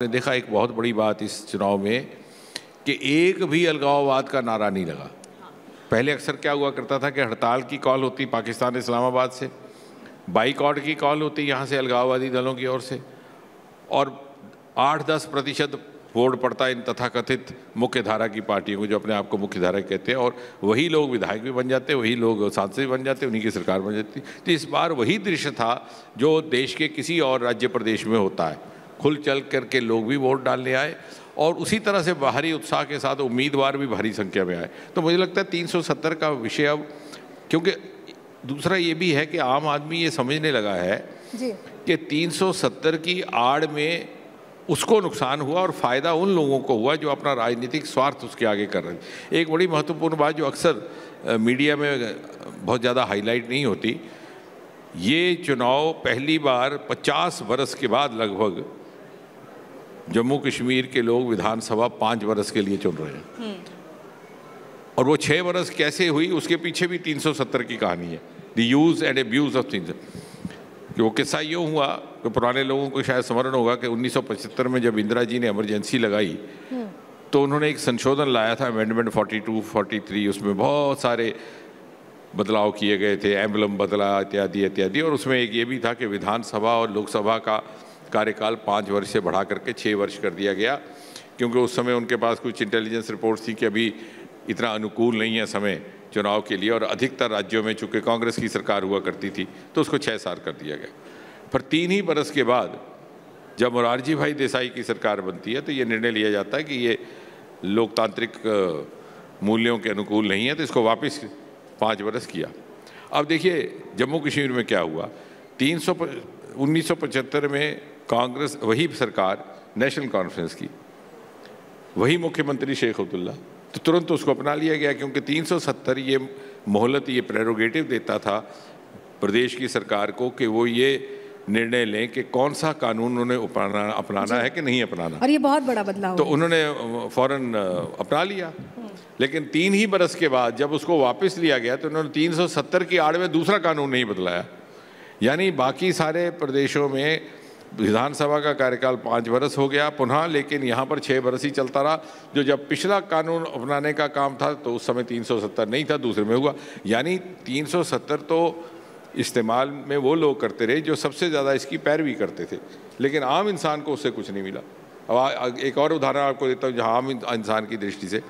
ने देखा एक बहुत बड़ी बात इस चुनाव में कि एक भी अलगाववाद का नारा नहीं लगा। पहले अक्सर क्या हुआ करता था कि हड़ताल की कॉल होती पाकिस्तान इस्लामाबाद से, बाइकआउट की कॉल होती यहाँ से अलगाववादी दलों की ओर से, और 8-10% वोट पड़ता इन तथाकथित मुख्य धारा की पार्टियों को जो अपने आप को मुख्य धारा कहते हैं, और वही लोग विधायक भी बन जाते, वही लोग सांसद भी बन जाते, उन्हीं की सरकार बन जाती। तो इस बार वही दृश्य था जो देश के किसी और राज्य प्रदेश में होता है। खुल चल करके लोग भी वोट डालने आए और उसी तरह से बाहरी उत्साह के साथ उम्मीदवार भी भारी संख्या में आए। तो मुझे लगता है 370 का विषय अब, क्योंकि दूसरा ये भी है कि आम आदमी ये समझने लगा है जी कि 370 की आड़ में उसको नुकसान हुआ और फ़ायदा उन लोगों को हुआ जो अपना राजनीतिक स्वार्थ उसके आगे कर रहे थे। एक बड़ी महत्वपूर्ण बात जो अक्सर मीडिया में बहुत ज़्यादा हाईलाइट नहीं होती, ये चुनाव पहली बार 50 बरस के बाद लगभग जम्मू कश्मीर के लोग विधानसभा 5 बरस के लिए चुन रहे हैं। और वो 6 बरस कैसे हुई उसके पीछे भी 370 की कहानी है, the use and abuse of things. वो किस्सा यूँ हुआ कि पुराने लोगों को शायद स्मरण होगा कि 1975 में जब इंदिरा जी ने इमरजेंसी लगाई तो उन्होंने एक संशोधन लाया था, अमेंडमेंट 42, 43। उसमें बहुत सारे बदलाव किए गए थे, एम्बलम बदला इत्यादि इत्यादि। और उसमें एक ये भी था कि विधानसभा और लोकसभा का कार्यकाल 5 वर्ष से बढ़ा करके 6 वर्ष कर दिया गया, क्योंकि उस समय उनके पास कुछ इंटेलिजेंस रिपोर्ट्स थी कि अभी इतना अनुकूल नहीं है समय चुनाव के लिए, और अधिकतर राज्यों में चूँकि कांग्रेस की सरकार हुआ करती थी तो उसको 6 साल कर दिया गया। पर 3 ही बरस के बाद जब मोरारजी भाई देसाई की सरकार बनती है तो ये निर्णय लिया जाता है कि ये लोकतांत्रिक मूल्यों के अनुकूल नहीं है, तो इसको वापस 5 बरस किया। अब देखिए जम्मू कश्मीर में क्या हुआ। 1975 में कांग्रेस, वही सरकार नेशनल कॉन्फ्रेंस की, वही मुख्यमंत्री शेख अब्दुल्ला, तो तुरंत उसको अपना लिया गया, क्योंकि 370 ये मोहलत, ये प्रेरोगेटिव देता था प्रदेश की सरकार को कि वो ये निर्णय लें कि कौन सा कानून उन्होंने अपनाना है कि नहीं अपनाना। और ये बहुत बड़ा बदलाव तो उन्होंने फौरन अपना लिया। लेकिन 3 ही बरस के बाद जब उसको वापस लिया गया तो उन्होंने 370 की आड़ में दूसरा कानून नहीं बदलाया। यानी बाकी सारे प्रदेशों में विधानसभा का कार्यकाल 5 बरस हो गया पुनः, लेकिन यहाँ पर 6 बरस ही चलता रहा। जो जब पिछला कानून अपनाने का काम था तो उस समय 370 नहीं था, दूसरे में हुआ। यानी 370 तो इस्तेमाल में वो लोग करते रहे जो सबसे ज़्यादा इसकी पैरवी करते थे, लेकिन आम इंसान को उससे कुछ नहीं मिला। अब एक और उदाहरण आपको देता हूँ जहाँ आम इंसान की दृष्टि से,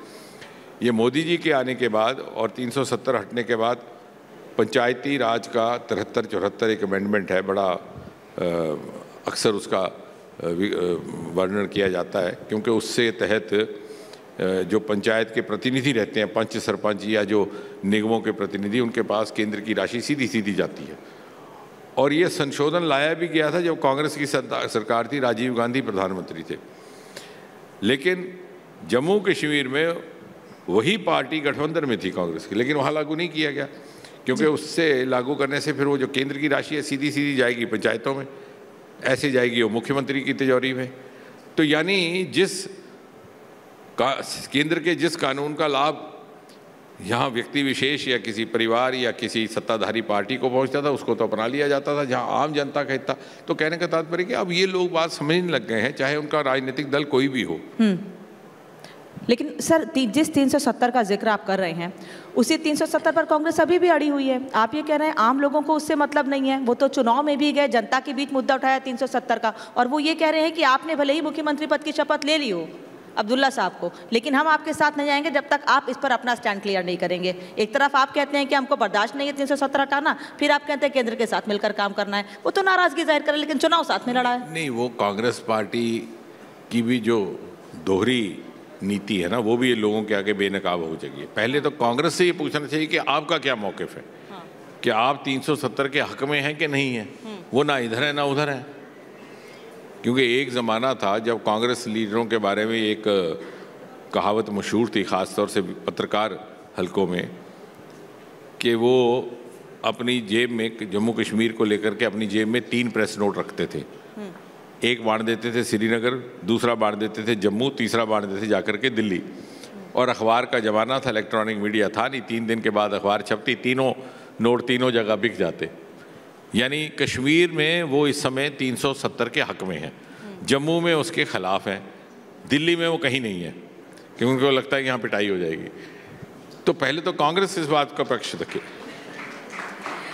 ये मोदी जी के आने के बाद और 370 हटने के बाद पंचायती राज का 73-74 एक अमेंडमेंट है, बड़ा अक्सर उसका वर्णन किया जाता है, क्योंकि उससे तहत जो पंचायत के प्रतिनिधि रहते हैं, पंच सरपंच या जो निगमों के प्रतिनिधि, उनके पास केंद्र की राशि सीधी सीधी जाती है। और ये संशोधन लाया भी गया था जब कांग्रेस की सरकार थी, राजीव गांधी प्रधानमंत्री थे। लेकिन जम्मू कश्मीर में वही पार्टी गठबंधन में थी कांग्रेस की, लेकिन वहाँ लागू नहीं किया गया, क्योंकि उससे लागू करने से फिर वो जो केंद्र की राशि है सीधी सीधी जाएगी पंचायतों में, ऐसे जाएगी वो मुख्यमंत्री की तिजोरी में। तो यानी केंद्र के जिस कानून का लाभ यहाँ व्यक्ति विशेष या किसी परिवार या किसी सत्ताधारी पार्टी को पहुँचता था, उसको तो अपना लिया जाता था, जहाँ आम जनता का हित था। तो कहने का तात्पर्य कि अब ये लोग बात समझने लग गए हैं, चाहे उनका राजनीतिक दल कोई भी हो। लेकिन सर जिस 370 का जिक्र आप कर रहे हैं, उसी 370 पर कांग्रेस अभी भी अड़ी हुई है। आप ये कह रहे हैं आम लोगों को उससे मतलब नहीं है, वो तो चुनाव में भी गए, जनता के बीच मुद्दा उठाया 370 का, और वो ये कह रहे हैं कि आपने भले ही मुख्यमंत्री पद की शपथ ले ली हो अब्दुल्ला साहब को, लेकिन हम आपके साथ नहीं जाएंगे जब तक आप इस पर अपना स्टैंड क्लियर नहीं करेंगे। एक तरफ आप कहते हैं कि हमको बर्दाश्त नहीं है 370 हटाना, फिर आप कहते हैं केंद्र के साथ मिलकर काम करना है। वो तो नाराजगी जाहिर करे, लेकिन चुनाव साथ में लड़ा है। नहीं, वो कांग्रेस पार्टी की भी जो दोहरी नीति है ना, वो भी लोगों के आगे बेनकाब हो जाएगी। पहले तो कांग्रेस से ये पूछना चाहिए कि आपका क्या मौक़िफ़ है, कि आप 370 के हक में हैं कि नहीं है। वो ना इधर है ना उधर है, क्योंकि एक ज़माना था जब कांग्रेस लीडरों के बारे में एक कहावत मशहूर थी, ख़ास तौर से पत्रकार हलकों में, कि वो अपनी जेब में, जम्मू कश्मीर को लेकर के अपनी जेब में 3 प्रेस नोट रखते थे। एक बांट देते थे श्रीनगर, दूसरा बांट देते थे जम्मू, तीसरा बांट देते थे जाकर के दिल्ली। और अखबार का ज़माना था, इलेक्ट्रॉनिक मीडिया था नहीं, 3 दिन के बाद अखबार छपती, तीनों नोट तीनों जगह बिक जाते। यानी कश्मीर में वो इस समय 370 के हक में है। जम्मू में उसके खिलाफ हैं, दिल्ली में वो कहीं नहीं है क्योंकि उनको लगता है कि यहाँ पिटाई हो जाएगी। तो पहले तो कांग्रेस इस बात का पक्ष रखे,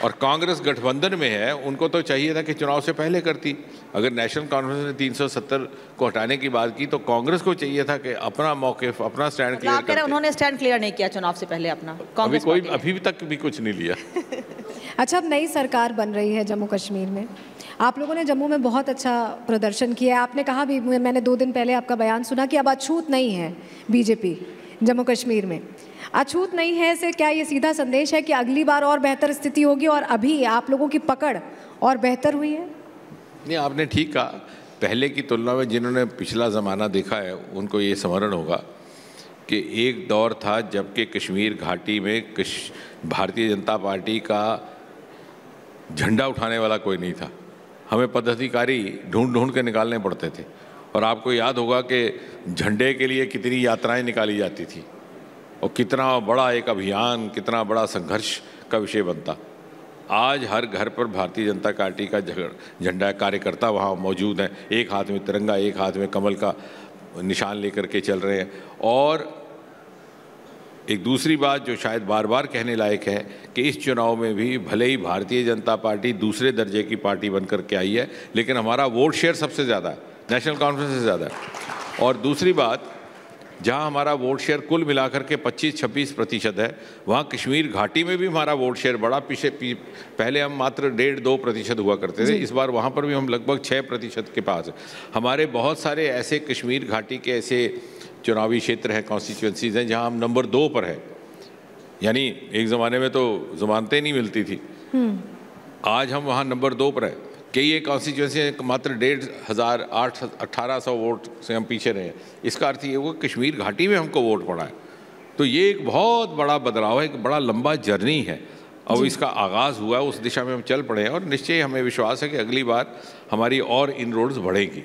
और कांग्रेस गठबंधन में है, उनको तो चाहिए था कि चुनाव से पहले करती। अगर नेशनल कॉन्फ्रेंस ने 370 को हटाने की बात की तो कांग्रेस को चाहिए था कि अपना मौक़िफ़, अपना स्टैंड क्लियर करते। उन्होंने स्टैंड क्लियर नहीं किया चुनाव से पहले अपना, कांग्रेस अभी तक भी कुछ नहीं लिया। अच्छा, अब नई सरकार बन रही है जम्मू कश्मीर में, आप लोगों ने जम्मू में बहुत अच्छा प्रदर्शन किया है। आपने कहा भी, मैंने 2 दिन पहले आपका बयान सुना कि अब अछूत नहीं है बीजेपी जम्मू कश्मीर में। अछूत नहीं है से क्या ये सीधा संदेश है कि अगली बार और बेहतर स्थिति होगी और अभी आप लोगों की पकड़ और बेहतर हुई है? नहीं, आपने ठीक कहा। पहले की तुलना में जिन्होंने पिछला ज़माना देखा है उनको ये स्मरण होगा कि एक दौर था जबकि कश्मीर घाटी में भारतीय जनता पार्टी का झंडा उठाने वाला कोई नहीं था। हमें पदाधिकारी ढूंढ ढूंढ के निकालने पड़ते थे, और आपको याद होगा कि झंडे के लिए कितनी यात्राएं निकाली जाती थी और कितना बड़ा एक अभियान, कितना बड़ा संघर्ष का विषय बनता। आज हर घर पर भारतीय जनता पार्टी का झंडा, कार्यकर्ता वहाँ मौजूद हैं, एक हाथ में तिरंगा, एक हाथ में कमल का निशान लेकर के चल रहे हैं। और एक दूसरी बात जो शायद बार बार कहने लायक है कि इस चुनाव में भी भले ही भारतीय जनता पार्टी दूसरे दर्जे की पार्टी बनकर के आई है, लेकिन हमारा वोट शेयर सबसे ज़्यादा है, नेशनल कॉन्फ्रेंस से ज़्यादा है। और दूसरी बात, जहां हमारा वोट शेयर कुल मिलाकर के 25-26% है, वहां कश्मीर घाटी में भी हमारा वोट शेयर बड़ा पहले हम मात्र 1.5-2% हुआ करते थे, इस बार वहां पर भी हम लगभग 6% के पास है। हमारे बहुत सारे ऐसे कश्मीर घाटी के ऐसे चुनावी क्षेत्र हैं, कॉन्स्टिट्यूंसीज हैं जहां हम नंबर 2 पर है। यानी एक ज़माने में तो ज़मानतें नहीं मिलती थी, आज हम वहाँ नंबर 2 पर है। कई ये कॉन्स्टिट्यूंसी मात्र 1,500-1800 वोट से हम पीछे रहे हैं। इसका अर्थ ये होगा कश्मीर घाटी में हमको वोट पड़ा है। तो ये एक बहुत बड़ा बदलाव है, एक बड़ा लंबा जर्नी है, और इसका आगाज़ हुआ है, उस दिशा में हम चल पड़े हैं, और निश्चय हमें विश्वास है कि अगली बार हमारी और इनरोड्स बढ़ेंगी।